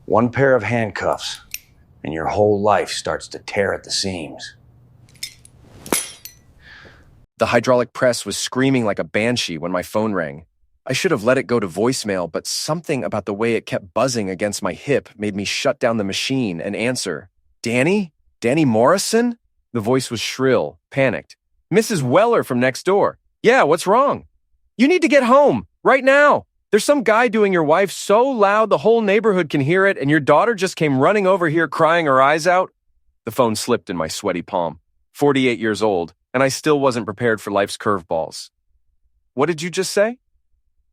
One pair of handcuffs, and your whole life starts to tear at the seams. The hydraulic press was screaming like a banshee when my phone rang. I should have let it go to voicemail, but something about the way it kept buzzing against my hip made me shut down the machine and answer. Danny? Danny Morrison? The voice was shrill, panicked. Mrs. Weller from next door. Yeah, what's wrong? You need to get home, right now. There's some guy doing your wife so loud the whole neighborhood can hear it, and your daughter just came running over here crying her eyes out. The phone slipped in my sweaty palm. 48 years old, and I still wasn't prepared for life's curveballs. What did you just say?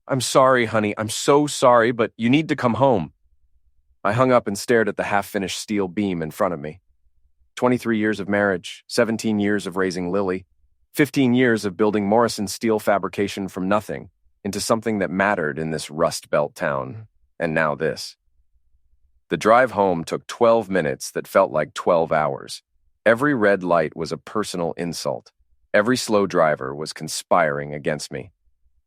I'm sorry, honey. I'm so sorry, but you need to come home. I hung up and stared at the half-finished steel beam in front of me. 23 years of marriage, 17 years of raising Lily, 15 years of building Morrison steel fabrication from nothing into something that mattered in this Rust Belt town, and now this. The drive home took 12 minutes that felt like 12 hours. Every red light was a personal insult. Every slow driver was conspiring against me.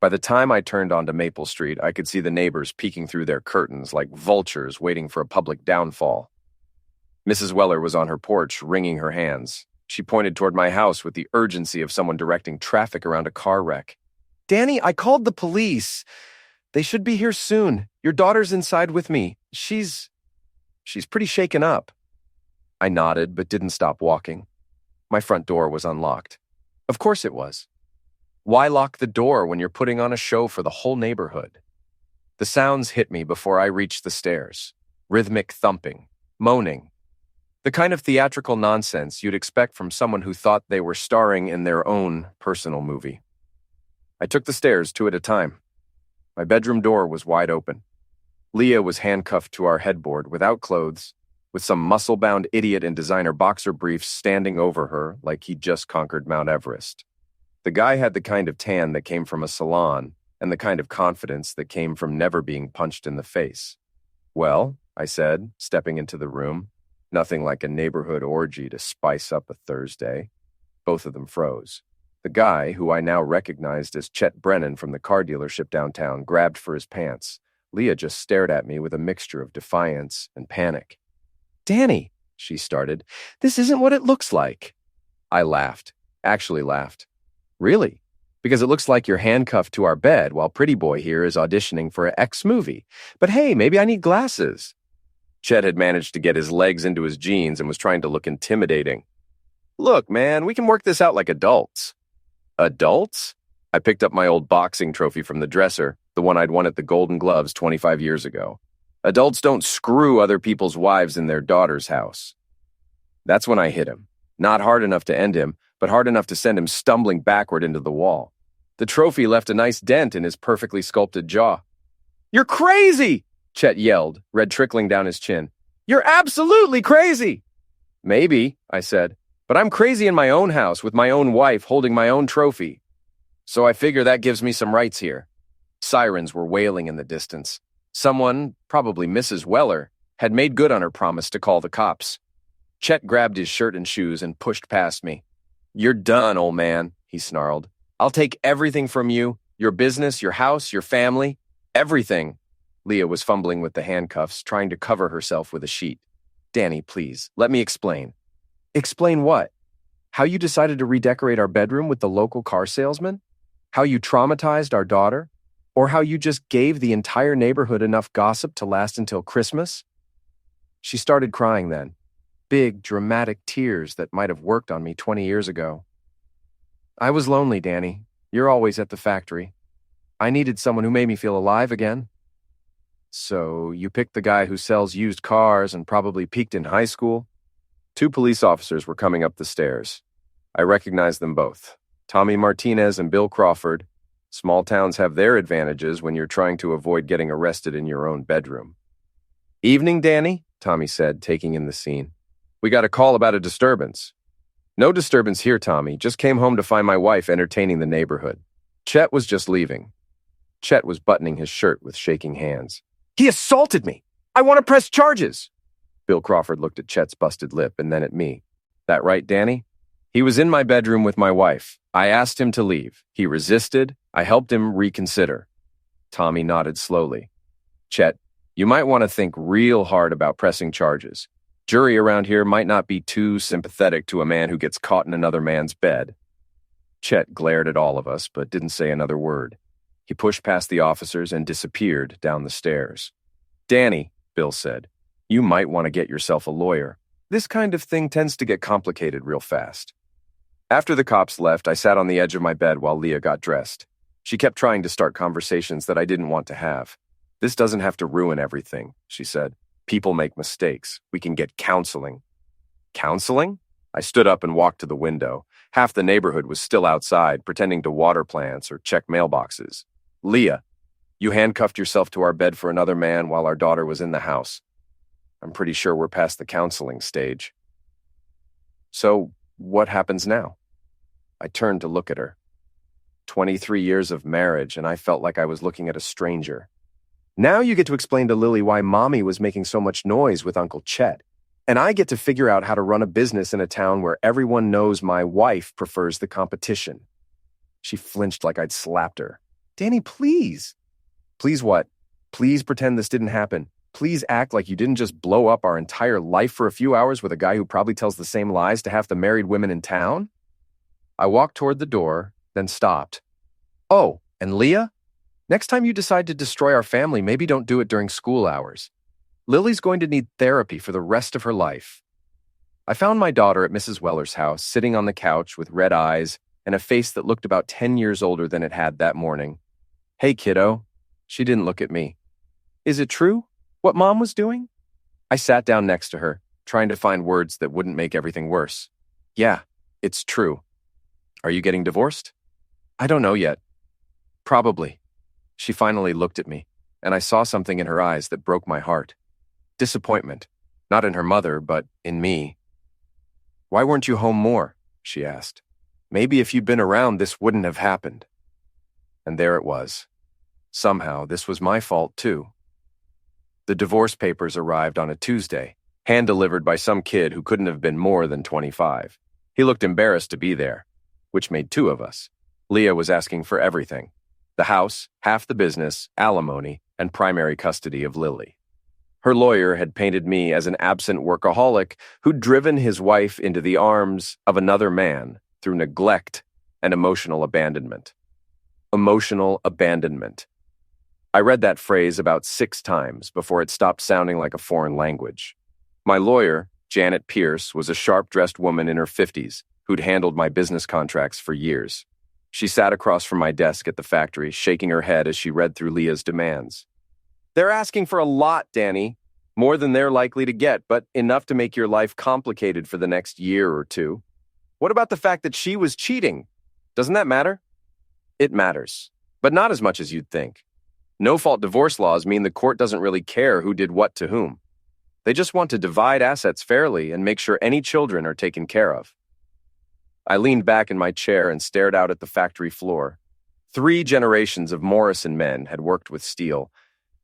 By the time I turned onto Maple Street, I could see the neighbors peeking through their curtains like vultures waiting for a public downfall. Mrs. Weller was on her porch, wringing her hands. She pointed toward my house with the urgency of someone directing traffic around a car wreck. Danny, I called the police. They should be here soon. Your daughter's inside with me. She's pretty shaken up. I nodded, but didn't stop walking. My front door was unlocked. Of course it was. Why lock the door when you're putting on a show for the whole neighborhood? The sounds hit me before I reached the stairs. Rhythmic thumping, moaning. The kind of theatrical nonsense you'd expect from someone who thought they were starring in their own personal movie. I took the stairs 2 at a time. My bedroom door was wide open. Leah was handcuffed to our headboard without clothes, with some muscle-bound idiot in designer boxer briefs standing over her like he'd just conquered Mount Everest. The guy had the kind of tan that came from a salon and the kind of confidence that came from never being punched in the face. Well, I said, stepping into the room, nothing like a neighborhood orgy to spice up a Thursday. Both of them froze. The guy, who I now recognized as Chet Brennan from the car dealership downtown, grabbed for his pants. Leah just stared at me with a mixture of defiance and panic. Danny, she started, this isn't what it looks like. I laughed, actually laughed. Really? Because it looks like you're handcuffed to our bed while Pretty Boy here is auditioning for an X movie. But hey, maybe I need glasses. Chet had managed to get his legs into his jeans and was trying to look intimidating. Look, man, we can work this out like adults. Adults? I picked up my old boxing trophy from the dresser, the one I'd won at the Golden Gloves 25 years ago. Adults don't screw other people's wives in their daughter's house. That's when I hit him. Not hard enough to end him, but hard enough to send him stumbling backward into the wall. The trophy left a nice dent in his perfectly sculpted jaw. You're crazy! Chet yelled, red trickling down his chin. You're absolutely crazy! Maybe, I said, but I'm crazy in my own house with my own wife holding my own trophy. So I figure that gives me some rights here. Sirens were wailing in the distance. Someone, probably Mrs. Weller, had made good on her promise to call the cops. Chet grabbed his shirt and shoes and pushed past me. You're done, old man, he snarled. I'll take everything from you, your business, your house, your family, everything. Leah was fumbling with the handcuffs, trying to cover herself with a sheet. Danny, please, let me explain. Explain what? How you decided to redecorate our bedroom with the local car salesman? How you traumatized our daughter? Or how you just gave the entire neighborhood enough gossip to last until Christmas? She started crying then. Big, dramatic tears that might have worked on me 20 years ago. I was lonely, Danny. You're always at the factory. I needed someone who made me feel alive again. So you picked the guy who sells used cars and probably peaked in high school? 2 police officers were coming up the stairs. I recognized them both. Tommy Martinez and Bill Crawford. Small towns have their advantages when you're trying to avoid getting arrested in your own bedroom. Evening, Danny, Tommy said, taking in the scene. We got a call about a disturbance. No disturbance here, Tommy. Just came home to find my wife entertaining the neighborhood. Chet was just leaving. Chet was buttoning his shirt with shaking hands. He assaulted me! I want to press charges! Bill Crawford looked at Chet's busted lip and then at me. That right, Danny? He was in my bedroom with my wife. I asked him to leave. He resisted. I helped him reconsider. Tommy nodded slowly. Chet, You might want to think real hard about pressing charges. Jury around here might not be too sympathetic to a man who gets caught in another man's bed." Chet glared at all of us, but didn't say another word. He pushed past the officers and disappeared down the stairs. "Danny," Bill said, "you might want to get yourself a lawyer. This kind of thing tends to get complicated real fast." After the cops left, I sat on the edge of my bed while Leah got dressed. She kept trying to start conversations that I didn't want to have. "This doesn't have to ruin everything," she said. "People make mistakes. We can get counseling." "Counseling?" I stood up and walked to the window. Half the neighborhood was still outside, pretending to water plants or check mailboxes. "Leah, you handcuffed yourself to our bed for another man while our daughter was in the house. I'm pretty sure we're past the counseling stage." "So, what happens now?" I turned to look at her. 23 years of marriage, and I felt like I was looking at a stranger. "Now you get to explain to Lily why Mommy was making so much noise with Uncle Chet. And I get to figure out how to run a business in a town where everyone knows my wife prefers the competition." She flinched like I'd slapped her. "Danny, please." "Please what? Please pretend this didn't happen. Please act like you didn't just blow up our entire life for a few hours with a guy who probably tells the same lies to half the married women in town?" I walked toward the door, then stopped. "Oh, and Leah? Next time you decide to destroy our family, maybe don't do it during school hours. Lily's going to need therapy for the rest of her life." I found my daughter at Mrs. Weller's house, sitting on the couch with red eyes and a face that looked about 10 years older than it had that morning. "Hey, kiddo." She didn't look at me. "Is it true, what Mom was doing?" I sat down next to her, trying to find words that wouldn't make everything worse. "Yeah, it's true." "Are you getting divorced?" "I don't know yet." "Probably." She finally looked at me, and I saw something in her eyes that broke my heart. Disappointment, not in her mother, but in me. "Why weren't you home more?" she asked. "Maybe if you'd been around, this wouldn't have happened." And there it was. Somehow, this was my fault, too. The divorce papers arrived on a Tuesday, hand-delivered by some kid who couldn't have been more than 25. He looked embarrassed to be there, which made two of us. Leah was asking for everything: the house, half the business, alimony, and primary custody of Lily. Her lawyer had painted me as an absent workaholic who'd driven his wife into the arms of another man through neglect and emotional abandonment. Emotional abandonment. I read that phrase about 6 times before it stopped sounding like a foreign language. My lawyer, Janet Pierce, was a sharp-dressed woman in her 50s who'd handled my business contracts for years. She sat across from my desk at the factory, shaking her head as she read through Leah's demands. "They're asking for a lot, Danny. More than they're likely to get, but enough to make your life complicated for the next year or two. What about the fact that she was cheating? Doesn't that matter?" "It matters, but not as much as you'd think. No-fault divorce laws mean the court doesn't really care who did what to whom. They just want to divide assets fairly and make sure any children are taken care of." I leaned back in my chair and stared out at the factory floor. 3 generations of Morrison men had worked with steel.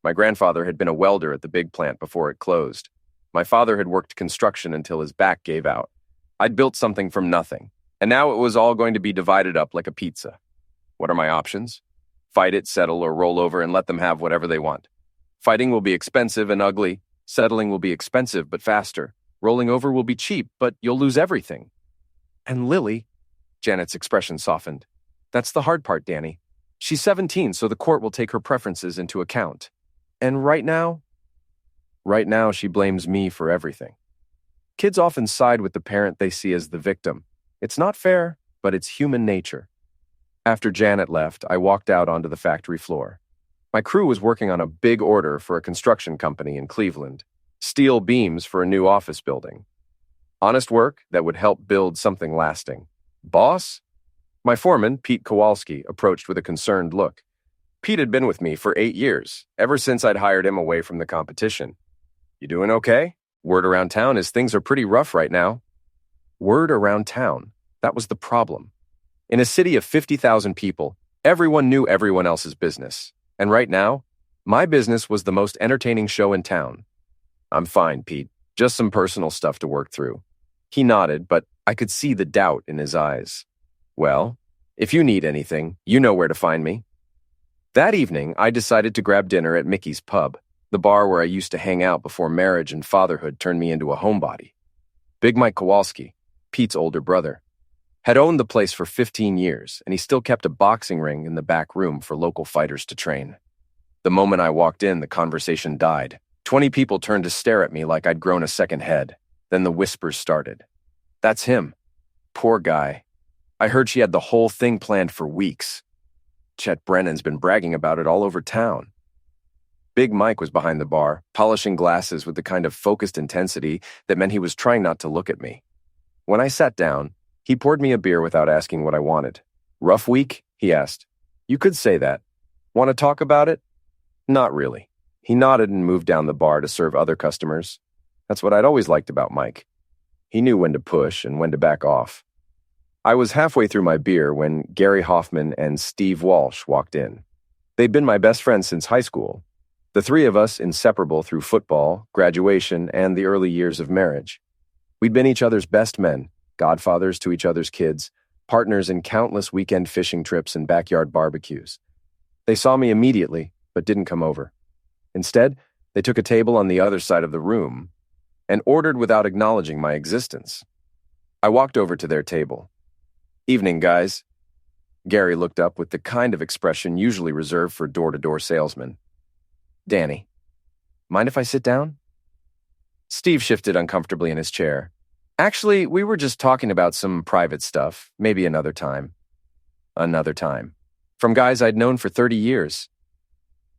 My grandfather had been a welder at the big plant before it closed. My father had worked construction until his back gave out. I'd built something from nothing, and now it was all going to be divided up like a pizza. What are my options? Fight it, settle, or roll over and let them have whatever they want. Fighting will be expensive and ugly. Settling will be expensive but faster. Rolling over will be cheap, but you'll lose everything. "And Lily," Janet's expression softened. "That's the hard part, Danny. She's 17, so the court will take her preferences into account. And right now, she blames me for everything. Kids often side with the parent they see as the victim. It's not fair, but it's human nature." After Janet left, I walked out onto the factory floor. My crew was working on a big order for a construction company in Cleveland. Steel beams for a new office building. Honest work that would help build something lasting. Boss? My foreman, Pete Kowalski, approached with a concerned look. Pete had been with me for 8 years, ever since I'd hired him away from the competition. "You doing okay? Word around town is things are pretty rough right now." Word around town. That was the problem. In a city of 50,000 people, everyone knew everyone else's business. And right now, my business was the most entertaining show in town. "I'm fine, Pete. Just some personal stuff to work through." He nodded, but I could see the doubt in his eyes. "Well, if you need anything, you know where to find me." That evening, I decided to grab dinner at Mickey's pub. The bar where I used to hang out before marriage and fatherhood turned me into a homebody. Big Mike Kowalski, Pete's older brother, had owned the place for 15 years, and he still kept a boxing ring in the back room for local fighters to train. The moment I walked in, the conversation died. 20 people turned to stare at me like I'd grown a second head. Then the whispers started. "That's him. Poor guy. I heard she had the whole thing planned for weeks. Chet Brennan's been bragging about it all over town." Big Mike was behind the bar, polishing glasses with the kind of focused intensity that meant he was trying not to look at me. When I sat down, he poured me a beer without asking what I wanted. "Rough week?" he asked. "You could say that. Want to talk about it?" "Not really." He nodded and moved down the bar to serve other customers. That's what I'd always liked about Mike. He knew when to push and when to back off. I was halfway through my beer when Gary Hoffman and Steve Walsh walked in. They'd been my best friends since high school. The three of us inseparable through football, graduation, and the early years of marriage. We'd been each other's best men, godfathers to each other's kids, partners in countless weekend fishing trips and backyard barbecues. They saw me immediately, but didn't come over. Instead, they took a table on the other side of the room and ordered without acknowledging my existence. I walked over to their table. "Evening, guys." Gary looked up with the kind of expression usually reserved for door-to-door salesmen. "Danny, mind if I sit down?" Steve shifted uncomfortably in his chair. "Actually, we were just talking about some private stuff, maybe another time." Another time. From guys I'd known for 30 years.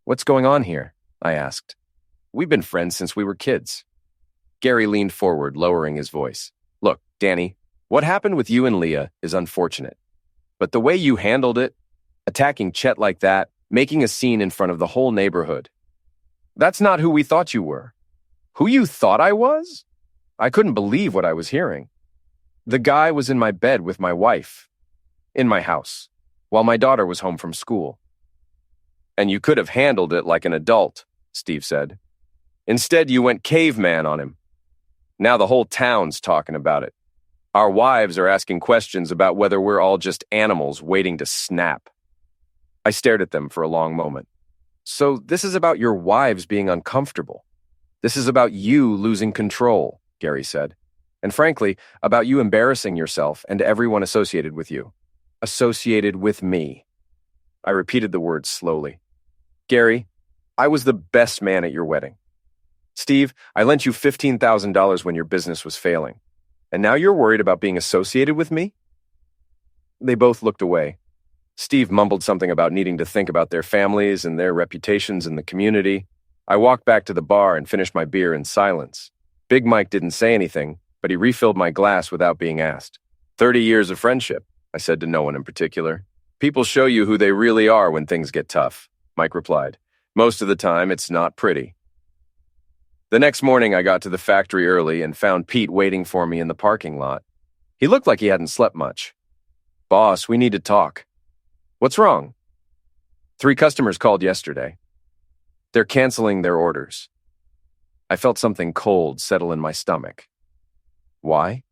"What's going on here?" I asked. "We've been friends since we were kids." Gary leaned forward, lowering his voice. "Look, Danny, what happened with you and Leah is unfortunate. But the way you handled it, attacking Chet like that, making a scene in front of the whole neighborhood, that's not who we thought you were." "Who you thought I was?" I couldn't believe what I was hearing. "The guy was in my bed with my wife, in my house, while my daughter was home from school." "And you could have handled it like an adult," Steve said. "Instead, you went caveman on him. Now the whole town's talking about it. Our wives are asking questions about whether we're all just animals waiting to snap." I stared at them for a long moment. "So this is about your wives being uncomfortable. This is about you losing control," Gary said. "And frankly, about you embarrassing yourself and everyone associated with you. Associated with me." I repeated the words slowly. "Gary, I was the best man at your wedding. Steve, I lent you $15,000 when your business was failing. And now you're worried about being associated with me?" They both looked away. Steve mumbled something about needing to think about their families and their reputations in the community. I walked back to the bar and finished my beer in silence. Big Mike didn't say anything, but he refilled my glass without being asked. 30 years of friendship, I said to no one in particular. "People show you who they really are when things get tough," Mike replied. "Most of the time, it's not pretty." The next morning, I got to the factory early and found Pete waiting for me in the parking lot. He looked like he hadn't slept much. "Boss, we need to talk." "What's wrong?" 3 customers called yesterday. They're canceling their orders." I felt something cold settle in my stomach. "Why?"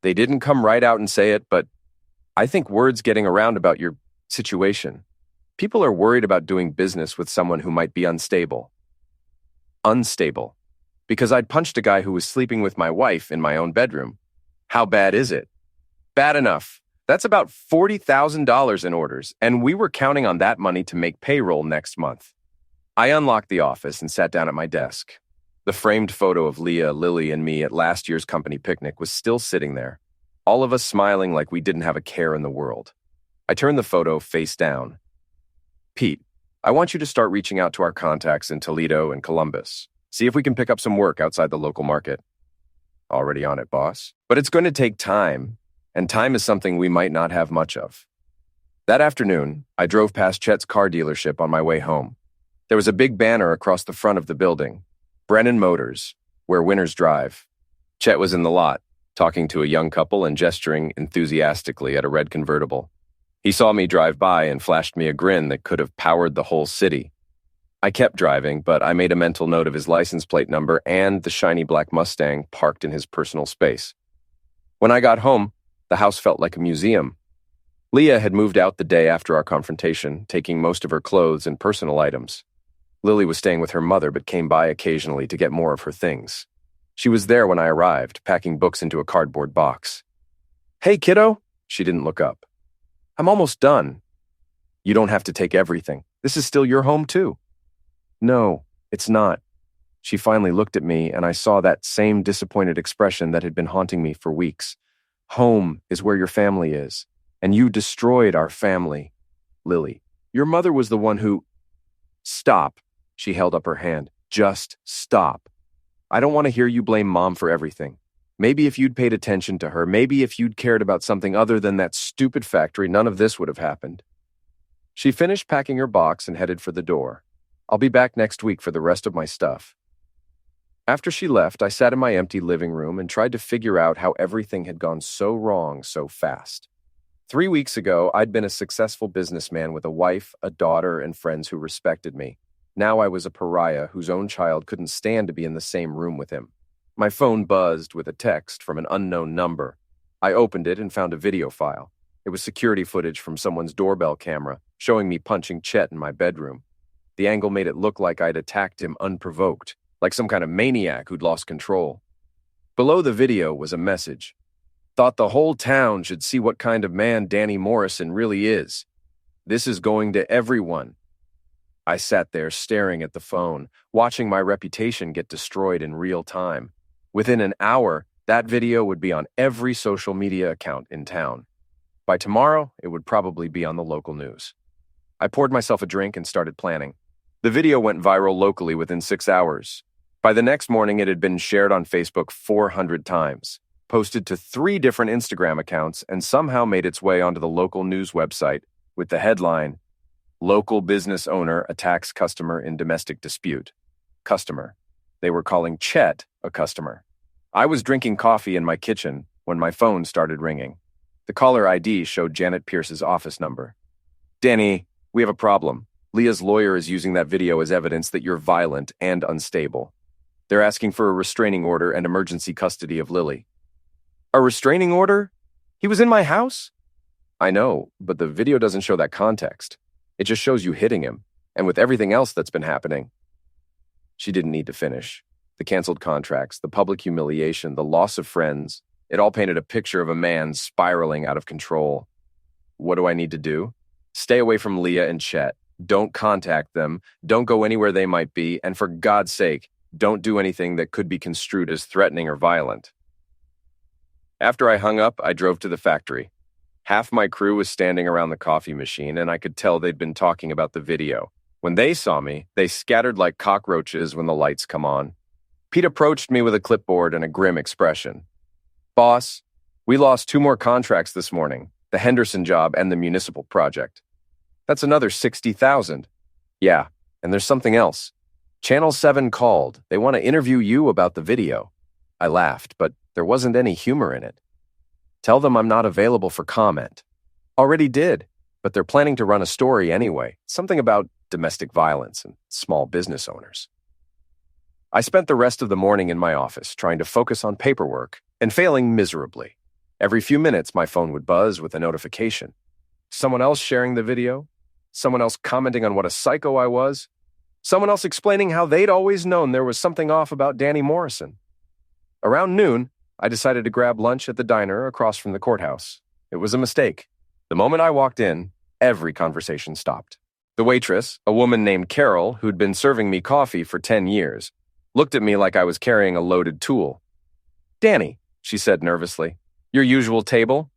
"They didn't come right out and say it, but I think word's getting around about your situation. People are worried about doing business with someone who might be unstable." Unstable. Because I'd punched a guy who was sleeping with my wife in my own bedroom. How bad is it? Bad enough. That's about $40,000 in orders, and we were counting on that money to make payroll next month. I unlocked the office and sat down at my desk. The framed photo of Leah, Lily, and me at last year's company picnic was still sitting there, all of us smiling like we didn't have a care in the world. I turned the photo face down. "Pete, I want you to start reaching out to our contacts in Toledo and Columbus. See if we can pick up some work outside the local market." "Already on it, boss. But it's going to take time, and time is something we might not have much of." That afternoon, I drove past Chet's car dealership on my way home. There was a big banner across the front of the building. Brennan Motors, where winners drive. Chet was in the lot, talking to a young couple and gesturing enthusiastically at a red convertible. He saw me drive by and flashed me a grin that could have powered the whole city. I kept driving, but I made a mental note of his license plate number and the shiny black Mustang parked in his personal space. When I got home, the house felt like a museum. Leah had moved out the day after our confrontation, taking most of her clothes and personal items. Lily was staying with her mother but came by occasionally to get more of her things. She was there when I arrived, packing books into a cardboard box. "Hey, kiddo." She didn't look up. "I'm almost done." "You don't have to take everything. This is still your home, too." "No, it's not." She finally looked at me, and I saw that same disappointed expression that had been haunting me for weeks. "Home is where your family is, and you destroyed our family. Lily, your mother was the one who—" "Stop." She held up her hand. "Just stop. I don't want to hear you blame Mom for everything. Maybe if you'd paid attention to her, maybe if you'd cared about something other than that stupid factory, none of this would have happened." She finished packing her box and headed for the door. "I'll be back next week for the rest of my stuff." After she left, I sat in my empty living room and tried to figure out how everything had gone so wrong so fast. 3 weeks ago, I'd been a successful businessman with a wife, a daughter, and friends who respected me. Now I was a pariah whose own child couldn't stand to be in the same room with him. My phone buzzed with a text from an unknown number. I opened it and found a video file. It was security footage from someone's doorbell camera, showing me punching Chet in my bedroom. The angle made it look like I'd attacked him unprovoked, like some kind of maniac who'd lost control. Below the video was a message. "Thought the whole town should see what kind of man Danny Morrison really is. This is going to everyone." I sat there staring at the phone, watching my reputation get destroyed in real time. Within an hour, that video would be on every social media account in town. By tomorrow, it would probably be on the local news. I poured myself a drink and started planning. The video went viral locally within 6 hours. By the next morning, it had been shared on Facebook 400 times, posted to 3 different Instagram accounts, and somehow made its way onto the local news website with the headline, "Local business owner attacks customer in domestic dispute." Customer. They were calling Chet a customer. I was drinking coffee in my kitchen when my phone started ringing. The caller ID showed Janet Pierce's office number. "Danny, we have a problem. Leah's lawyer is using that video as evidence that you're violent and unstable. They're asking for a restraining order and emergency custody of Lily." "A restraining order? He was in my house?" "I know, but the video doesn't show that context. It just shows you hitting him, and with everything else that's been happening." She didn't need to finish. The canceled contracts, the public humiliation, the loss of friends, it all painted a picture of a man spiraling out of control. What do I need to do? Stay away from Leah and Chet. Don't contact them. Don't go anywhere they might be. And for God's sake, don't do anything that could be construed as threatening or violent. After I hung up, I drove to the factory. Half my crew was standing around the coffee machine, and I could tell they'd been talking about the video. When they saw me, they scattered like cockroaches when the lights come on. Pete approached me with a clipboard and a grim expression. "Boss, we lost 2 more contracts this morning, the Henderson job and the municipal project. That's another $60,000. Yeah, and there's something else. Channel 7 called. They want to interview you about the video." I laughed, but there wasn't any humor in it. "Tell them I'm not available for comment." "Already did, but they're planning to run a story anyway, something about domestic violence and small business owners." I spent the rest of the morning in my office trying to focus on paperwork and failing miserably. Every few minutes, my phone would buzz with a notification. Someone else sharing the video? Someone else commenting on what a psycho I was? Someone else explaining how they'd always known there was something off about Danny Morrison? Around noon, I decided to grab lunch at the diner across from the courthouse. It was a mistake. The moment I walked in, every conversation stopped. The waitress, a woman named Carol, who'd been serving me coffee for 10 years, looked at me like I was carrying a loaded tool. "Danny," she said nervously, "your usual table?"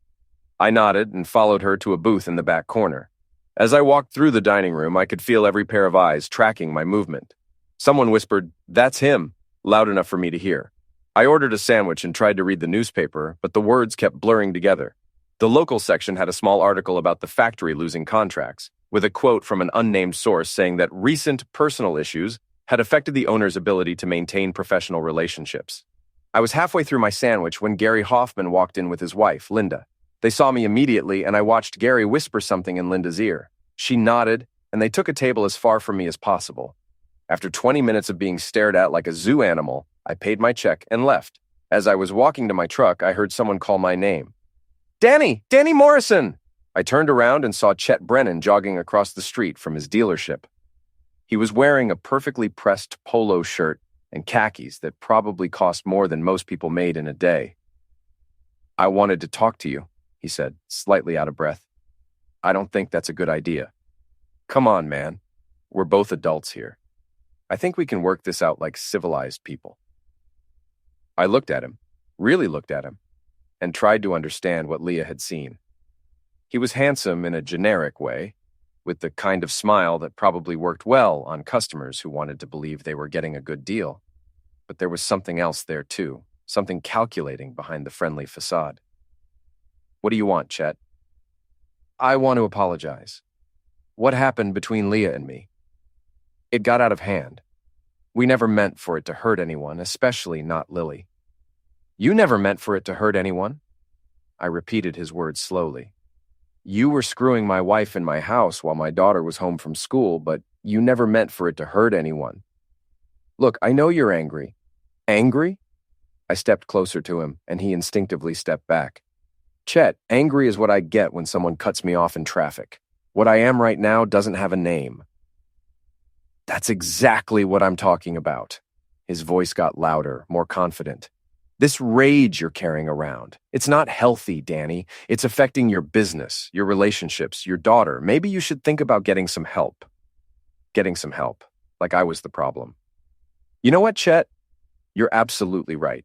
I nodded and followed her to a booth in the back corner. As I walked through the dining room, I could feel every pair of eyes tracking my movement. Someone whispered, "That's him," loud enough for me to hear. I ordered a sandwich and tried to read the newspaper, but the words kept blurring together. The local section had a small article about the factory losing contracts, with a quote from an unnamed source saying that recent personal issues had affected the owner's ability to maintain professional relationships. I was halfway through my sandwich when Gary Hoffman walked in with his wife, Linda. They saw me immediately, and I watched Gary whisper something in Linda's ear. She nodded, and they took a table as far from me as possible. After 20 minutes of being stared at like a zoo animal, I paid my check and left. As I was walking to my truck, I heard someone call my name. "Danny! Danny Morrison!" I turned around and saw Chet Brennan jogging across the street from his dealership. He was wearing a perfectly pressed polo shirt and khakis that probably cost more than most people made in a day. "I wanted to talk to you," he said, slightly out of breath. "I don't think that's a good idea." "Come on, man. We're both adults here. I think we can work this out like civilized people." I looked at him, really looked at him, and tried to understand what Leah had seen. He was handsome in a generic way, with the kind of smile that probably worked well on customers who wanted to believe they were getting a good deal. But there was something else there too, something calculating behind the friendly facade. "What do you want, Chet?" "I want to apologize. What happened between Leah and me? It got out of hand. We never meant for it to hurt anyone, especially not Lily." "You never meant for it to hurt anyone?" I repeated his words slowly. "You were screwing my wife in my house while my daughter was home from school, but you never meant for it to hurt anyone. Look, I know you're angry." "Angry?" I stepped closer to him, and he instinctively stepped back. "Chet, angry is what I get when someone cuts me off in traffic. What I am right now doesn't have a name." "That's exactly what I'm talking about." His voice got louder, more confident. "This rage you're carrying around, it's not healthy, Danny. It's affecting your business, your relationships, your daughter. Maybe you should think about getting some help." Getting some help, like I was the problem. "You know what, Chet? You're absolutely right.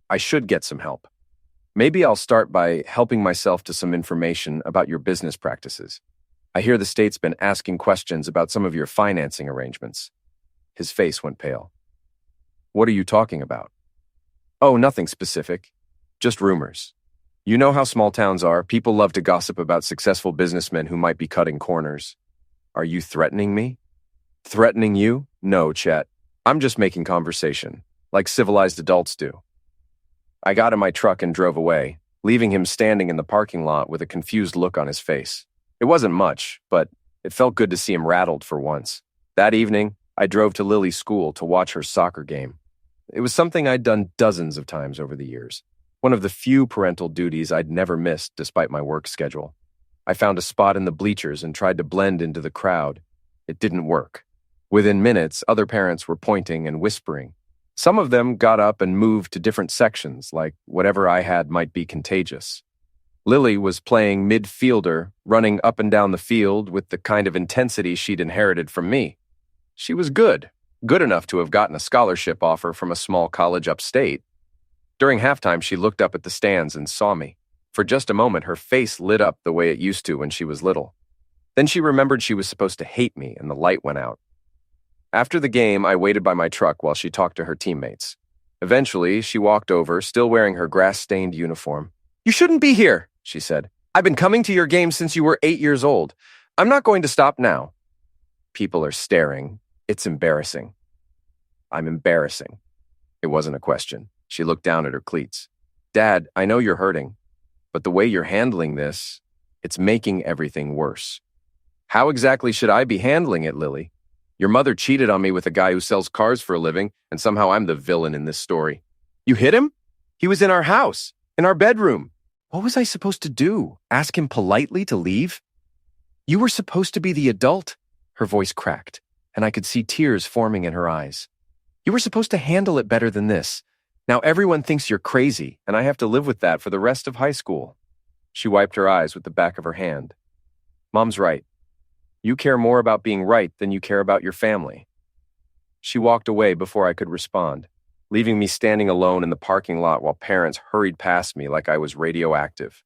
I should get some help. Maybe I'll start by helping myself to some information about your business practices. I hear the state's been asking questions about some of your financing arrangements." His face went pale. "What are you talking about?" "Oh, nothing specific. Just rumors. You know how small towns are. People love to gossip about successful businessmen who might be cutting corners." "Are you threatening me?" "Threatening you? No, Chet. I'm just making conversation, like civilized adults do." I got in my truck and drove away, leaving him standing in the parking lot with a confused look on his face. It wasn't much, but it felt good to see him rattled for once. That evening, I drove to Lily's school to watch her soccer game. It was something I'd done dozens of times over the years, one of the few parental duties I'd never missed despite my work schedule. I found a spot in the bleachers and tried to blend into the crowd. It didn't work. Within minutes, other parents were pointing and whispering. Some of them got up and moved to different sections, like whatever I had might be contagious. Lily was playing midfielder, running up and down the field with the kind of intensity she'd inherited from me. She was good enough to have gotten a scholarship offer from a small college upstate. During halftime, she looked up at the stands and saw me. For just a moment, her face lit up the way it used to when she was little. Then she remembered she was supposed to hate me, and the light went out. After the game, I waited by my truck while she talked to her teammates. Eventually, she walked over, still wearing her grass-stained uniform. "You shouldn't be here," she said. "I've been coming to your games since you were 8 years old. I'm not going to stop now." People are staring. It's embarrassing. I'm embarrassing. It wasn't a question. She looked down at her cleats. "Dad, I know you're hurting, but the way you're handling this, it's making everything worse." "How exactly should I be handling it, Lily? Your mother cheated on me with a guy who sells cars for a living, and somehow I'm the villain in this story." "You hit him? He was in our house, in our bedroom. What was I supposed to do? Ask him politely to leave?" "You were supposed to be the adult." Her voice cracked, and I could see tears forming in her eyes. "You were supposed to handle it better than this. Now everyone thinks you're crazy, and I have to live with that for the rest of high school." She wiped her eyes with the back of her hand. "Mom's right. You care more about being right than you care about your family." She walked away before I could respond, leaving me standing alone in the parking lot while parents hurried past me like I was radioactive.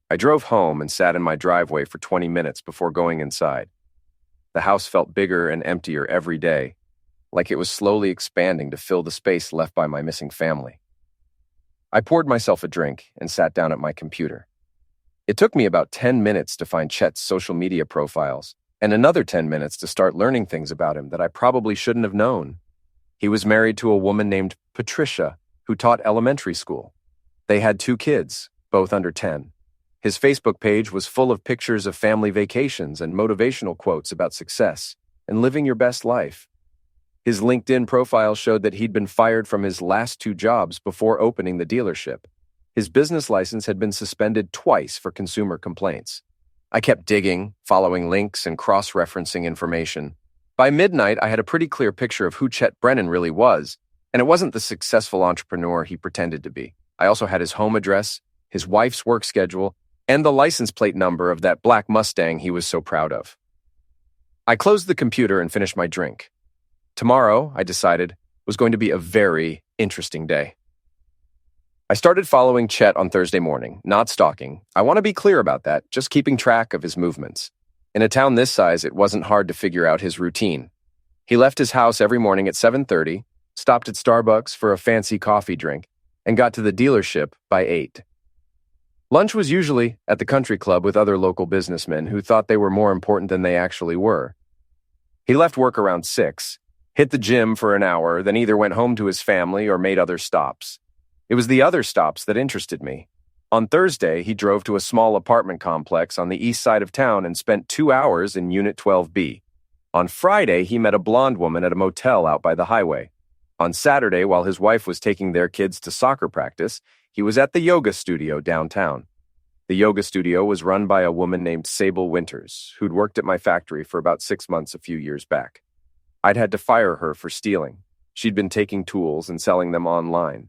I drove home and sat in my driveway for 20 minutes before going inside. The house felt bigger and emptier every day, like it was slowly expanding to fill the space left by my missing family. I poured myself a drink and sat down at my computer. It took me about 10 minutes to find Chet's social media profiles, and another 10 minutes to start learning things about him that I probably shouldn't have known. He was married to a woman named Patricia, who taught elementary school. They had 2 kids, both under 10. His Facebook page was full of pictures of family vacations and motivational quotes about success and living your best life. His LinkedIn profile showed that he'd been fired from his last 2 jobs before opening the dealership. His business license had been suspended twice for consumer complaints. I kept digging, following links and cross-referencing information. By midnight, I had a pretty clear picture of who Chet Brennan really was, and it wasn't the successful entrepreneur he pretended to be. I also had his home address, his wife's work schedule, and the license plate number of that black Mustang he was so proud of. I closed the computer and finished my drink. Tomorrow, I decided, was going to be a very interesting day. I started following Chet on Thursday morning, not stalking. I want to be clear about that, just keeping track of his movements. In a town this size, it wasn't hard to figure out his routine. He left his house every morning at 7:30, stopped at Starbucks for a fancy coffee drink, and got to the dealership by 8. Lunch was usually at the country club with other local businessmen who thought they were more important than they actually were. He left work around 6, hit the gym for an hour, then either went home to his family or made other stops. It was the other stops that interested me. On Thursday, he drove to a small apartment complex on the east side of town and spent 2 hours in Unit 12B. On Friday, he met a blonde woman at a motel out by the highway. On Saturday, while his wife was taking their kids to soccer practice, he was at the yoga studio downtown. The yoga studio was run by a woman named Sable Winters, who'd worked at my factory for about 6 months a few years back. I'd had to fire her for stealing. She'd been taking tools and selling them online.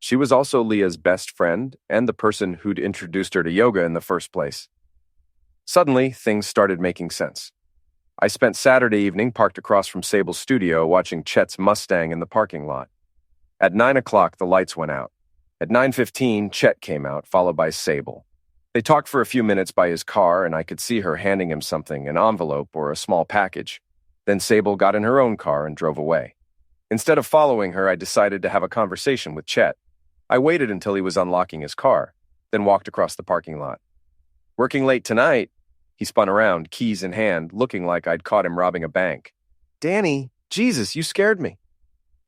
She was also Leah's best friend and the person who'd introduced her to yoga in the first place. Suddenly, things started making sense. I spent Saturday evening parked across from Sable's studio watching Chet's Mustang in the parking lot. At 9 o'clock, the lights went out. At 9:15, Chet came out, followed by Sable. They talked for a few minutes by his car, and I could see her handing him something, an envelope or a small package. Then Sable got in her own car and drove away. Instead of following her, I decided to have a conversation with Chet. I waited until he was unlocking his car, then walked across the parking lot. "Working late tonight?" He spun around, keys in hand, looking like I'd caught him robbing a bank. "Danny, Jesus, you scared me."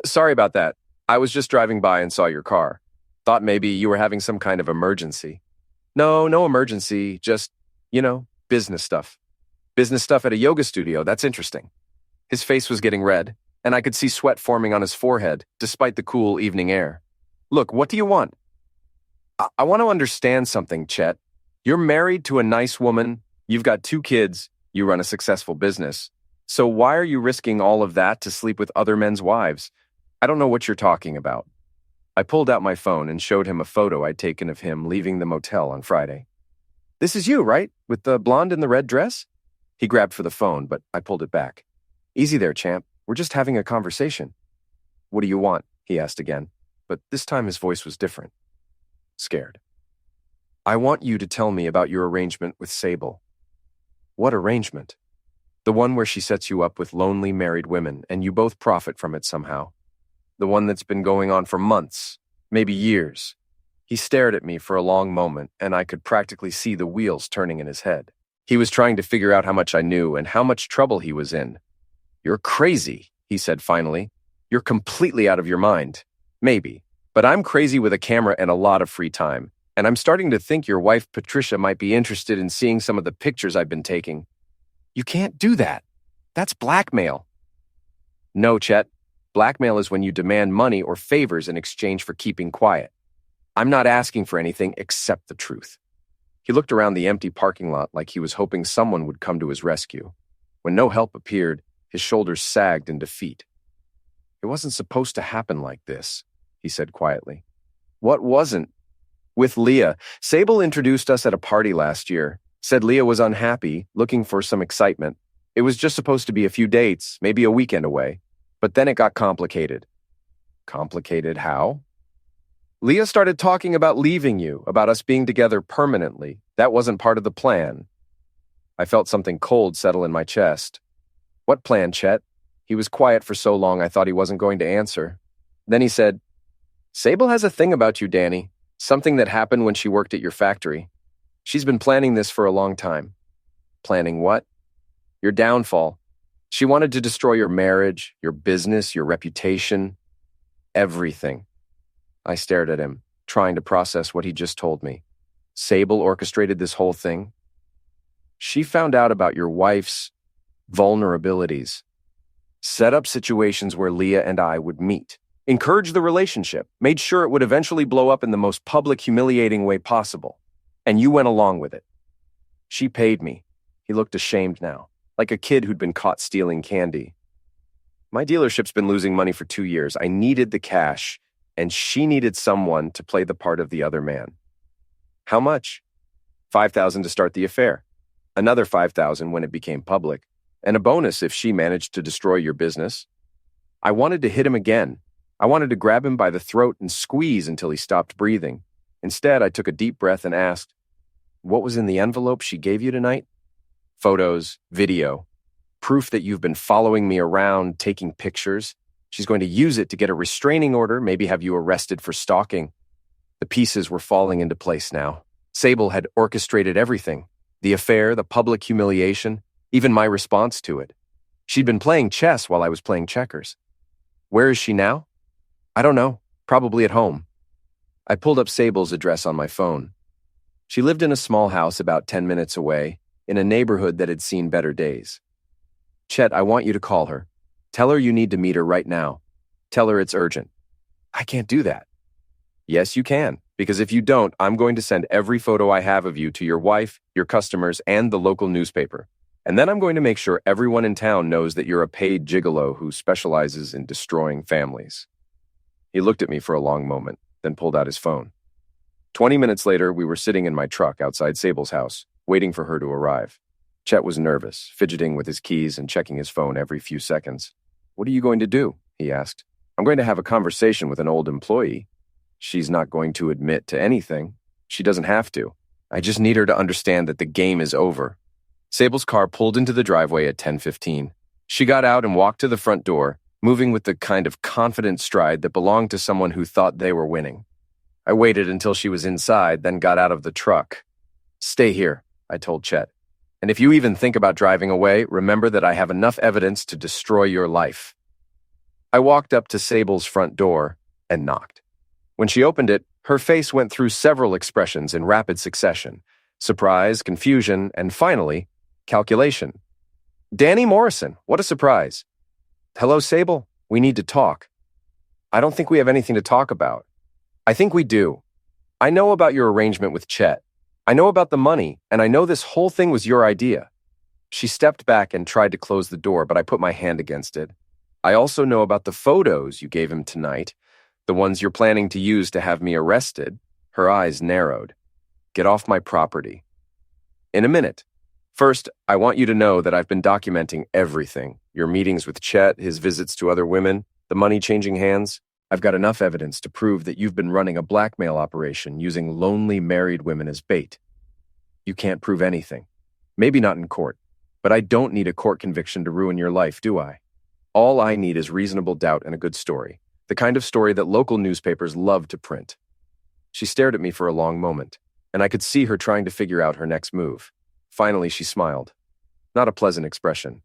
"Sorry about that. I was just driving by and saw your car. Thought maybe you were having some kind of emergency." No emergency, just, business stuff. Business stuff at a yoga studio, that's interesting." His face was getting red, and I could see sweat forming on his forehead, despite the cool evening air. "Look, what do you want?" I want to understand something, Chet. You're married to a nice woman, you've got 2 kids, you run a successful business. So why are you risking all of that to sleep with other men's wives? I don't know what you're talking about." I pulled out my phone and showed him a photo I'd taken of him leaving the motel on Friday. "This is you, right? With the blonde in the red dress?" He grabbed for the phone, but I pulled it back. "Easy there, champ. We're just having a conversation." "What do you want?" he asked again, but this time his voice was different. Scared. "I want you to tell me about your arrangement with Sable." "What arrangement?" "The one where she sets you up with lonely married women and you both profit from it somehow. The one that's been going on for months, maybe years." He stared at me for a long moment, and I could practically see the wheels turning in his head. He was trying to figure out how much I knew and how much trouble he was in. "You're crazy," he said finally. "You're completely out of your mind." "Maybe, but I'm crazy with a camera and a lot of free time, and I'm starting to think your wife Patricia might be interested in seeing some of the pictures I've been taking." "You can't do that. That's blackmail." "No, Chet. Blackmail is when you demand money or favors in exchange for keeping quiet. I'm not asking for anything except the truth." He looked around the empty parking lot like he was hoping someone would come to his rescue. When no help appeared, his shoulders sagged in defeat. "It wasn't supposed to happen like this," he said quietly. "What wasn't?" "With Leah. Sable introduced us at a party last year. Said Leah was unhappy, looking for some excitement. It was just supposed to be a few dates, maybe a weekend away. But then it got complicated." "Complicated how?" "Leah started talking about leaving you, about us being together permanently. That wasn't part of the plan." I felt something cold settle in my chest. "What plan, Chet?" He was quiet for so long I thought he wasn't going to answer. Then he said, "Sable has a thing about you, Danny. Something that happened when she worked at your factory. She's been planning this for a long time." "Planning what?" "Your downfall. She wanted to destroy your marriage, your business, your reputation, everything." I stared at him, trying to process what he just told me. Sable orchestrated this whole thing? "She found out about your wife's vulnerabilities. Set up situations where Leah and I would meet. Encouraged the relationship. Made sure it would eventually blow up in the most public, humiliating way possible. And you went along with it. She paid me." He looked ashamed now. like a kid who'd been caught stealing candy. My dealership's been losing money for 2 years. I needed the cash, and she needed someone to play the part of the other man. How much? $5,000 to start the affair. Another $5,000 when it became public, and a bonus if she managed to destroy your business. I wanted to hit him again. I wanted to grab him by the throat and squeeze until he stopped breathing. Instead, I took a deep breath and asked, "What was in the envelope she gave you tonight?" "Photos, video, proof that you've been following me around, taking pictures. She's going to use it to get a restraining order, maybe have you arrested for stalking." The pieces were falling into place now. Sable had orchestrated everything. The affair, the public humiliation, even my response to it. She'd been playing chess while I was playing checkers. Where is she now? I don't know. Probably at home. I pulled up Sable's address on my phone. She lived in a small house about 10 minutes away, in a neighborhood that had seen better days. "Chet, I want you to call her. Tell her you need to meet her right now. Tell her it's urgent." "I can't do that." "Yes, you can, because if you don't, I'm going to send every photo I have of you to your wife, your customers, and the local newspaper. And then I'm going to make sure everyone in town knows that you're a paid gigolo who specializes in destroying families." He looked at me for a long moment, then pulled out his phone. 20 minutes later, we were sitting in my truck outside Sable's house, waiting for her to arrive. Chet was nervous, fidgeting with his keys and checking his phone every few seconds. "What are you going to do?" he asked. "I'm going to have a conversation with an old employee. She's not going to admit to anything. She doesn't have to. I just need her to understand that the game is over." Sable's car pulled into the driveway at 10:15. She got out and walked to the front door, moving with the kind of confident stride that belonged to someone who thought they were winning. I waited until she was inside, then got out of the truck. "Stay here," I told Chet. "And if you even think about driving away, remember that I have enough evidence to destroy your life." I walked up to Sable's front door and knocked. When she opened it, her face went through several expressions in rapid succession: surprise, confusion, and finally, calculation. "Danny Morrison, what a surprise." "Hello, Sable. We need to talk." "I don't think we have anything to talk about." "I think we do. I know about your arrangement with Chet. I know about the money, and I know this whole thing was your idea." She stepped back and tried to close the door, but I put my hand against it. "I also know about the photos you gave him tonight, the ones you're planning to use to have me arrested." Her eyes narrowed. "Get off my property." "In a minute. First, I want you to know that I've been documenting everything. Your meetings with Chet, his visits to other women, the money changing hands. I've got enough evidence to prove that you've been running a blackmail operation using lonely married women as bait. You can't prove anything. Maybe not in court, but I don't need a court conviction to ruin your life, do I? All I need is reasonable doubt and a good story, the kind of story that local newspapers love to print." She stared at me for a long moment, and I could see her trying to figure out her next move. Finally, she smiled. Not a pleasant expression.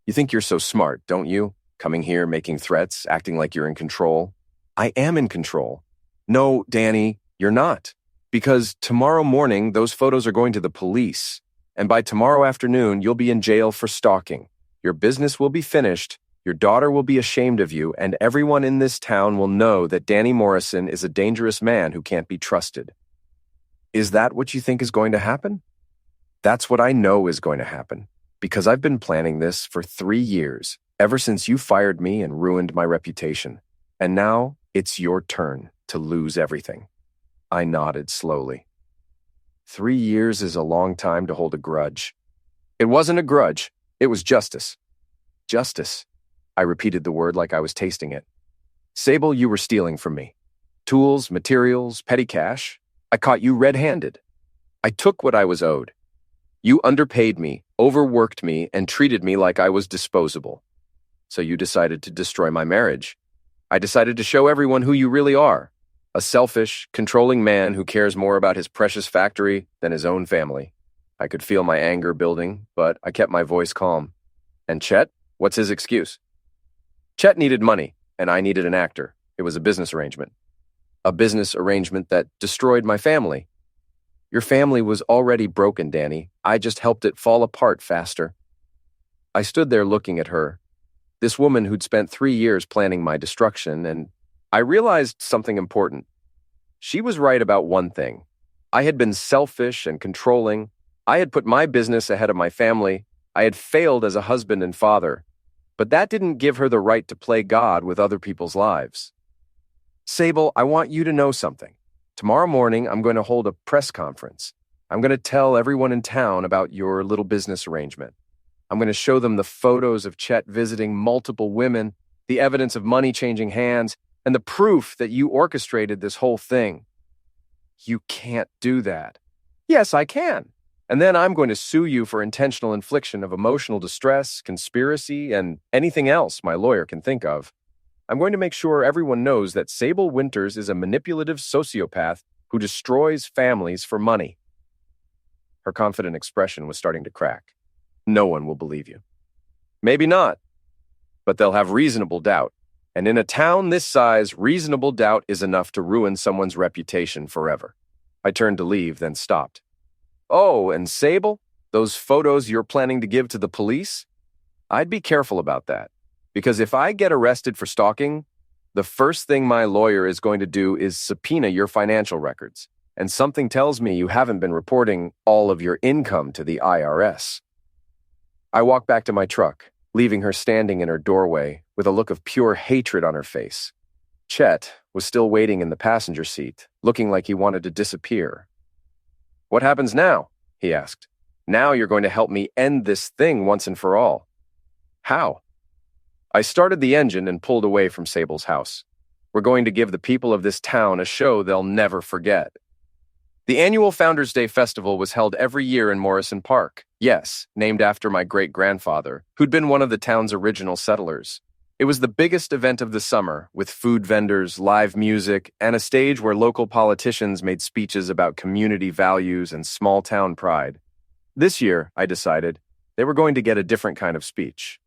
"You think you're so smart, don't you? Coming here, making threats, acting like you're in control." "I am in control." "No, Danny, you're not. Because tomorrow morning, those photos are going to the police. And by tomorrow afternoon, you'll be in jail for stalking. Your business will be finished, your daughter will be ashamed of you, and everyone in this town will know that Danny Morrison is a dangerous man who can't be trusted." "Is that what you think is going to happen?" "That's what I know is going to happen. Because I've been planning this for 3 years, ever since you fired me and ruined my reputation. And now it's your turn to lose everything." I nodded slowly. 3 years is a long time to hold a grudge. It wasn't a grudge. It was justice. Justice. I repeated the word like I was tasting it. "Sable, you were stealing from me. Tools, materials, petty cash. I caught you red-handed. I took what I was owed. You underpaid me, overworked me, and treated me like I was disposable. So you decided to destroy my marriage. I decided to show everyone who you really are. A selfish, controlling man who cares more about his precious factory than his own family." I could feel my anger building, but I kept my voice calm. "And Chet? What's his excuse?" "Chet needed money, and I needed an actor. It was a business arrangement. A business arrangement that destroyed my family. Your family was already broken, Danny. I just helped it fall apart faster." I stood there looking at her, this woman who'd spent 3 years planning my destruction, and I realized something important. She was right about one thing. I had been selfish and controlling. I had put my business ahead of my family. I had failed as a husband and father, but that didn't give her the right to play God with other people's lives. Sable, I want you to know something. Tomorrow morning, I'm going to hold a press conference. I'm going to tell everyone in town about your little business arrangement. I'm going to show them the photos of Chet visiting multiple women, the evidence of money changing hands, and the proof that you orchestrated this whole thing. You can't do that. Yes, I can. And then I'm going to sue you for intentional infliction of emotional distress, conspiracy, and anything else my lawyer can think of. I'm going to make sure everyone knows that Sable Winters is a manipulative sociopath who destroys families for money. Her confident expression was starting to crack. No one will believe you. Maybe not, but they'll have reasonable doubt. And in a town this size, reasonable doubt is enough to ruin someone's reputation forever. I turned to leave, then stopped. Oh, and Sable, those photos you're planning to give to the police? I'd be careful about that, because if I get arrested for stalking, the first thing my lawyer is going to do is subpoena your financial records, and something tells me you haven't been reporting all of your income to the IRS. I walked back to my truck, leaving her standing in her doorway with a look of pure hatred on her face. Chet was still waiting in the passenger seat, looking like he wanted to disappear. What happens now? He asked. Now you're going to help me end this thing once and for all. How? I started the engine and pulled away from Sable's house. We're going to give the people of this town a show they'll never forget. The annual Founders' Day Festival was held every year in Morrison Park. Yes, named after my great-grandfather, who'd been one of the town's original settlers. It was the biggest event of the summer, with food vendors, live music, and a stage where local politicians made speeches about community values and small-town pride. This year, I decided, they were going to get a different kind of speech.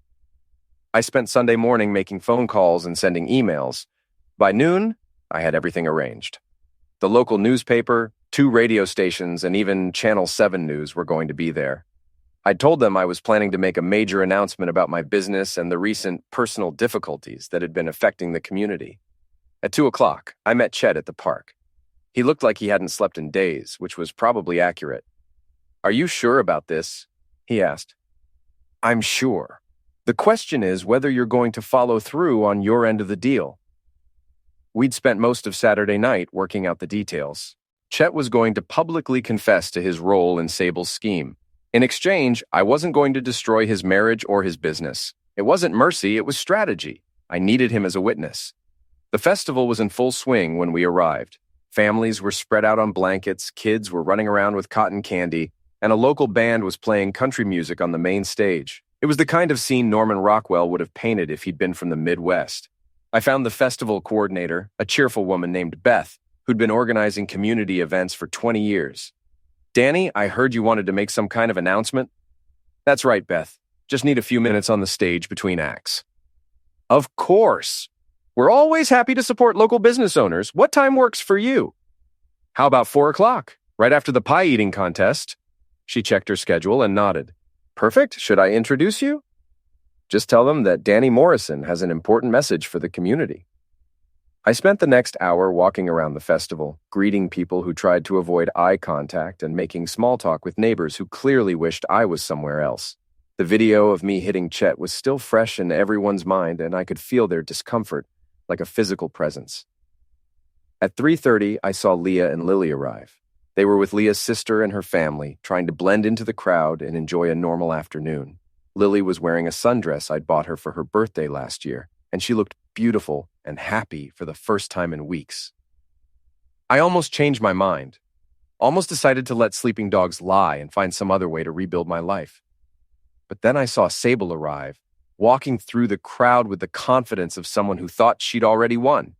I spent Sunday morning making phone calls and sending emails. By noon, I had everything arranged. The local newspaper, 2 radio stations, and even Channel 7 News were going to be there. I told them I was planning to make a major announcement about my business and the recent personal difficulties that had been affecting the community. At 2 o'clock, I met Chet at the park. He looked like he hadn't slept in days, which was probably accurate. Are you sure about this? He asked. I'm sure. The question is whether you're going to follow through on your end of the deal. We'd spent most of Saturday night working out the details. Chet was going to publicly confess to his role in Sable's scheme. In exchange, I wasn't going to destroy his marriage or his business. It wasn't mercy, it was strategy. I needed him as a witness. The festival was in full swing when we arrived. Families were spread out on blankets, kids were running around with cotton candy, and a local band was playing country music on the main stage. It was the kind of scene Norman Rockwell would have painted if he'd been from the Midwest. I found the festival coordinator, a cheerful woman named Beth, who'd been organizing community events for 20 years. Danny, I heard you wanted to make some kind of announcement. That's right, Beth. Just need a few minutes on the stage between acts. Of course. We're always happy to support local business owners. What time works for you? How about 4 o'clock, right after the pie eating contest? She checked her schedule and nodded. Perfect. Should I introduce you? Just tell them that Danny Morrison has an important message for the community. I spent the next hour walking around the festival, greeting people who tried to avoid eye contact and making small talk with neighbors who clearly wished I was somewhere else. The video of me hitting Chet was still fresh in everyone's mind, and I could feel their discomfort, like a physical presence. At 3:30, I saw Leah and Lily arrive. They were with Leah's sister and her family, trying to blend into the crowd and enjoy a normal afternoon. Lily was wearing a sundress I'd bought her for her birthday last year, and she looked beautiful and happy for the first time in weeks. I almost changed my mind, almost decided to let sleeping dogs lie and find some other way to rebuild my life. But then I saw Sable arrive, walking through the crowd with the confidence of someone who thought she'd already won.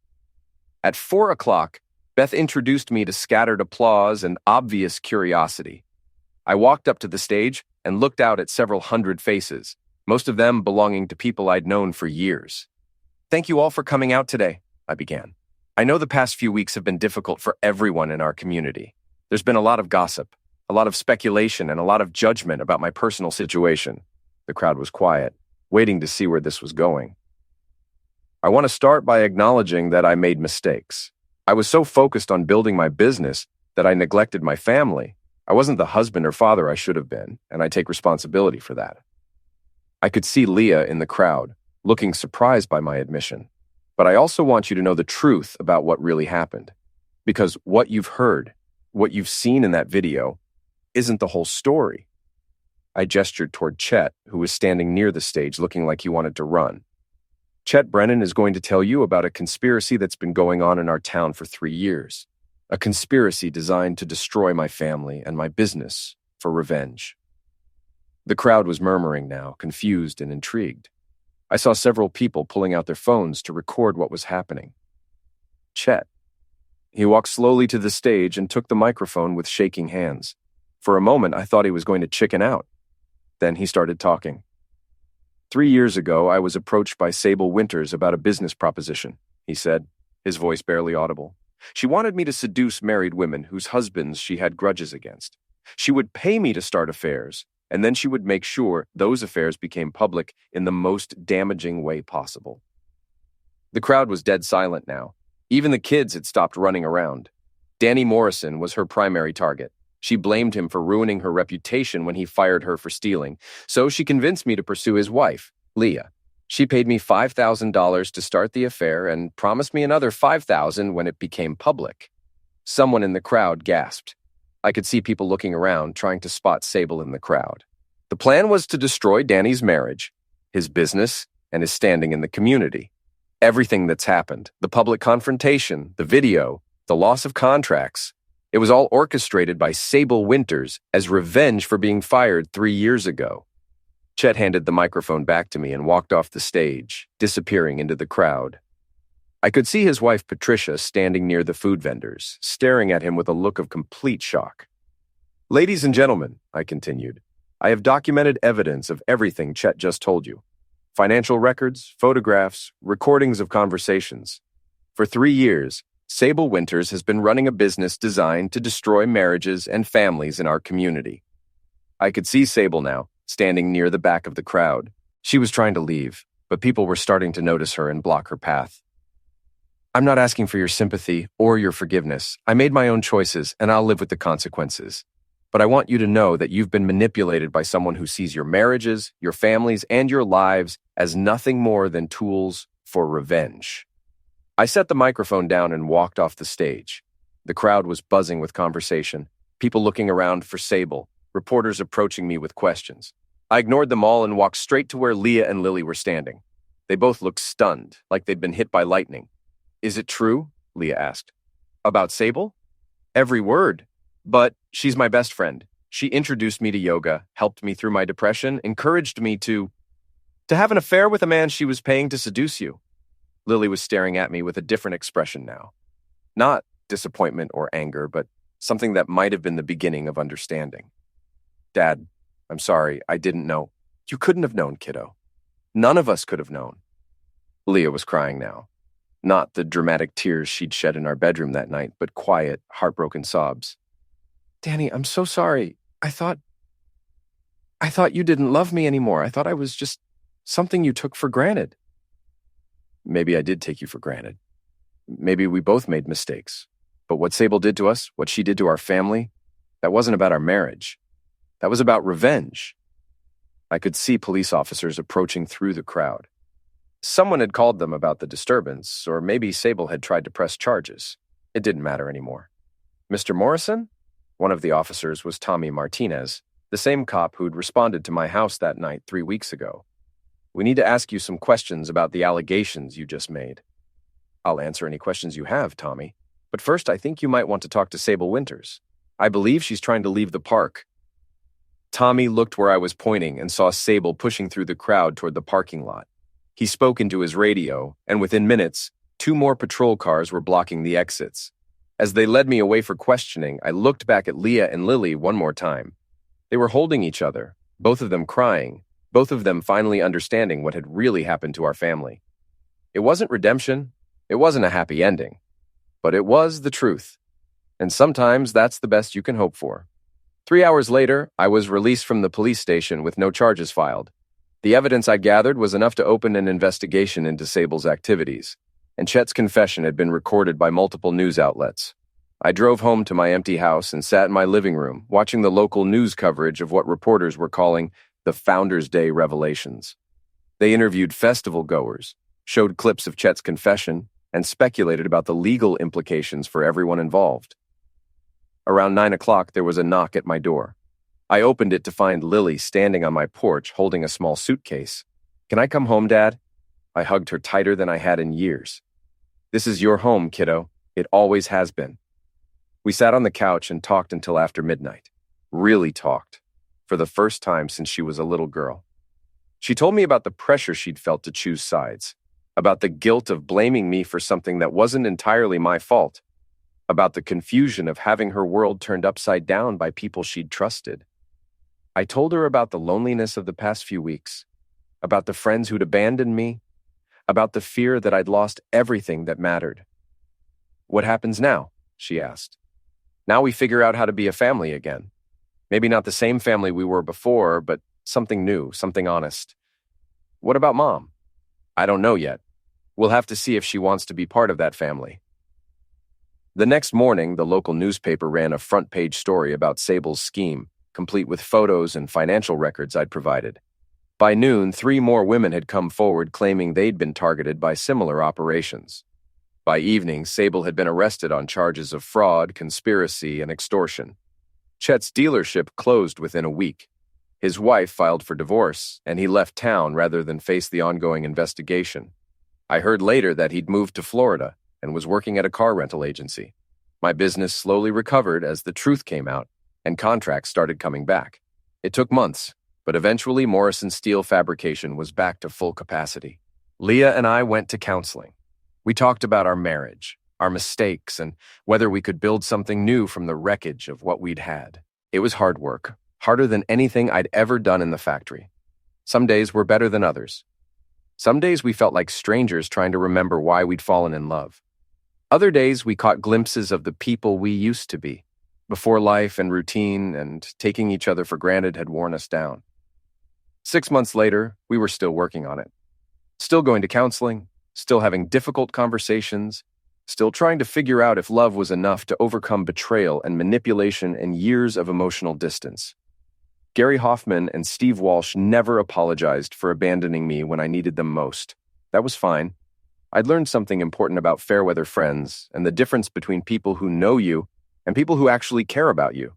At 4 o'clock, Beth introduced me to scattered applause and obvious curiosity. I walked up to the stage and looked out at several hundred faces, most of them belonging to people I'd known for years. Thank you all for coming out today, I began. I know the past few weeks have been difficult for everyone in our community. There's been a lot of gossip, a lot of speculation, and a lot of judgment about my personal situation. The crowd was quiet, waiting to see where this was going. I want to start by acknowledging that I made mistakes. I was so focused on building my business that I neglected my family. I wasn't the husband or father I should have been, and I take responsibility for that. I could see Leah in the crowd, looking surprised by my admission. But I also want you to know the truth about what really happened. Because what you've heard, what you've seen in that video, isn't the whole story. I gestured toward Chet, who was standing near the stage looking like he wanted to run. Chet Brennan is going to tell you about a conspiracy that's been going on in our town for 3 years. A conspiracy designed to destroy my family and my business for revenge. The crowd was murmuring now, confused and intrigued. I saw several people pulling out their phones to record what was happening. Chet. He walked slowly to the stage and took the microphone with shaking hands. For a moment, I thought he was going to chicken out. Then he started talking. 3 years ago, I was approached by Sable Winters about a business proposition, he said, his voice barely audible. She wanted me to seduce married women whose husbands she had grudges against. She would pay me to start affairs, and then she would make sure those affairs became public in the most damaging way possible. The crowd was dead silent now. Even the kids had stopped running around. Danny Morrison was her primary target. She blamed him for ruining her reputation when he fired her for stealing, so she convinced me to pursue his wife, Leah. She paid me $5,000 to start the affair and promised me another $5,000 when it became public. Someone in the crowd gasped. I could see people looking around, trying to spot Sable in the crowd. The plan was to destroy Danny's marriage, his business, and his standing in the community. Everything that's happened, the public confrontation, the video, the loss of contracts, it was all orchestrated by Sable Winters as revenge for being fired 3 years ago. Chet handed the microphone back to me and walked off the stage, disappearing into the crowd. I could see his wife Patricia standing near the food vendors, staring at him with a look of complete shock. Ladies and gentlemen, I continued, I have documented evidence of everything Chet just told you. Financial records, photographs, recordings of conversations. For 3 years, Sable Winters has been running a business designed to destroy marriages and families in our community. I could see Sable now, standing near the back of the crowd. She was trying to leave, but people were starting to notice her and block her path. I'm not asking for your sympathy or your forgiveness. I made my own choices, and I'll live with the consequences. But I want you to know that you've been manipulated by someone who sees your marriages, your families, and your lives as nothing more than tools for revenge. I set the microphone down and walked off the stage. The crowd was buzzing with conversation, people looking around for Sable, reporters approaching me with questions. I ignored them all and walked straight to where Leah and Lily were standing. They both looked stunned, like they'd been hit by lightning. Is it true? Leah asked. About Sable? Every word. But she's my best friend. She introduced me to yoga, helped me through my depression, encouraged me to have an affair with a man she was paying to seduce you. Lily was staring at me with a different expression now. Not disappointment or anger, but something that might have been the beginning of understanding. Dad, I'm sorry, I didn't know. You couldn't have known, kiddo. None of us could have known. Leah was crying now. Not the dramatic tears she'd shed in our bedroom that night, but quiet, heartbroken sobs. Danny, I'm so sorry. I thought you didn't love me anymore. I thought I was just something you took for granted. Maybe I did take you for granted. Maybe we both made mistakes. But what Sable did to us, what she did to our family, that wasn't about our marriage. That was about revenge. I could see police officers approaching through the crowd. Someone had called them about the disturbance, or maybe Sable had tried to press charges. It didn't matter anymore. Mr. Morrison? One of the officers was Tommy Martinez, the same cop who'd responded to my house that night 3 weeks ago. We need to ask you some questions about the allegations you just made. I'll answer any questions you have, Tommy. But first, I think you might want to talk to Sable Winters. I believe she's trying to leave the park. Tommy looked where I was pointing and saw Sable pushing through the crowd toward the parking lot. He spoke into his radio, and within minutes, 2 more patrol cars were blocking the exits. As they led me away for questioning, I looked back at Leah and Lily one more time. They were holding each other, both of them crying, both of them finally understanding what had really happened to our family. It wasn't redemption, it wasn't a happy ending, but it was the truth. And sometimes that's the best you can hope for. 3 hours later, I was released from the police station with no charges filed. The evidence I gathered was enough to open an investigation into Sable's activities, and Chet's confession had been recorded by multiple news outlets. I drove home to my empty house and sat in my living room, watching the local news coverage of what reporters were calling the Founders' Day revelations. They interviewed festival goers, showed clips of Chet's confession, and speculated about the legal implications for everyone involved. Around 9 o'clock, there was a knock at my door. I opened it to find Lily standing on my porch holding a small suitcase. "Can I come home, Dad?" I hugged her tighter than I had in years. "This is your home, kiddo. It always has been." We sat on the couch and talked until after midnight. Really talked. For the first time since she was a little girl. She told me about the pressure she'd felt to choose sides, about the guilt of blaming me for something that wasn't entirely my fault, about the confusion of having her world turned upside down by people she'd trusted. I told her about the loneliness of the past few weeks, about the friends who'd abandoned me, about the fear that I'd lost everything that mattered. "What happens now?" she asked. "Now we figure out how to be a family again. Maybe not the same family we were before, but something new, something honest." "What about Mom?" "I don't know yet. We'll have to see if she wants to be part of that family." The next morning, the local newspaper ran a front-page story about Sable's scheme, complete with photos and financial records I'd provided. By noon, 3 more women had come forward claiming they'd been targeted by similar operations. By evening, Sable had been arrested on charges of fraud, conspiracy, and extortion. Chet's dealership closed within a week. His wife filed for divorce, and he left town rather than face the ongoing investigation. I heard later that he'd moved to Florida and was working at a car rental agency. My business slowly recovered as the truth came out, and contracts started coming back. It took months, but eventually Morrison Steel Fabrication was back to full capacity. Leah and I went to counseling. We talked about our marriage, our mistakes, and whether we could build something new from the wreckage of what we'd had. It was hard work, harder than anything I'd ever done in the factory. Some days were better than others. Some days we felt like strangers trying to remember why we'd fallen in love. Other days we caught glimpses of the people we used to be, before life and routine and taking each other for granted had worn us down. 6 months later, we were still working on it. Still going to counseling, still having difficult conversations, still trying to figure out if love was enough to overcome betrayal and manipulation and years of emotional distance. Gary Hoffman and Steve Walsh never apologized for abandoning me when I needed them most. That was fine. I'd learned something important about fair-weather friends and the difference between people who know you and people who actually care about you.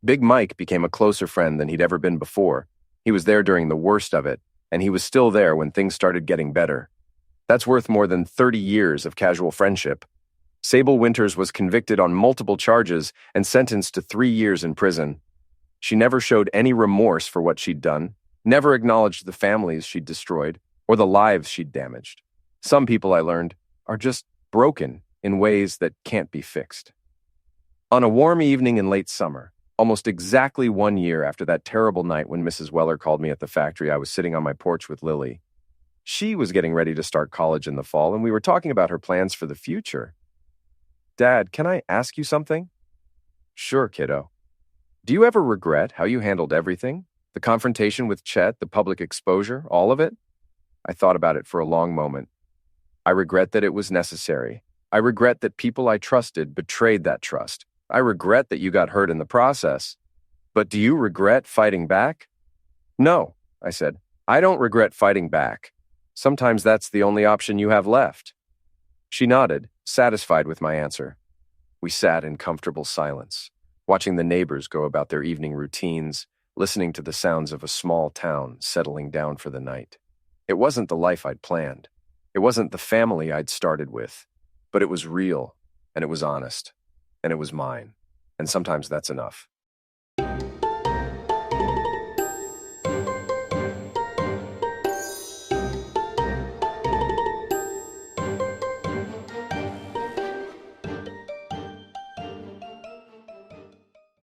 Big Mike became a closer friend than he'd ever been before. He was there during the worst of it, and he was still there when things started getting better. That's worth more than 30 years of casual friendship. Sable Winters was convicted on multiple charges and sentenced to 3 years in prison. She never showed any remorse for what she'd done, never acknowledged the families she'd destroyed, or the lives she'd damaged. Some people, I learned, are just broken in ways that can't be fixed. On a warm evening in late summer, almost exactly 1 year after that terrible night when Mrs. Weller called me at the factory, I was sitting on my porch with Lily. She was getting ready to start college in the fall, and we were talking about her plans for the future. "Dad, can I ask you something?" "Sure, kiddo." "Do you ever regret how you handled everything? The confrontation with Chet, the public exposure, all of it?" I thought about it for a long moment. "I regret that it was necessary. I regret that people I trusted betrayed that trust. I regret that you got hurt in the process. But do you regret fighting back?" "No," I said. "I don't regret fighting back. Sometimes that's the only option you have left." She nodded, satisfied with my answer. We sat in comfortable silence, watching the neighbors go about their evening routines, listening to the sounds of a small town settling down for the night. It wasn't the life I'd planned. It wasn't the family I'd started with. But it was real, and it was honest, and it was mine. And sometimes that's enough.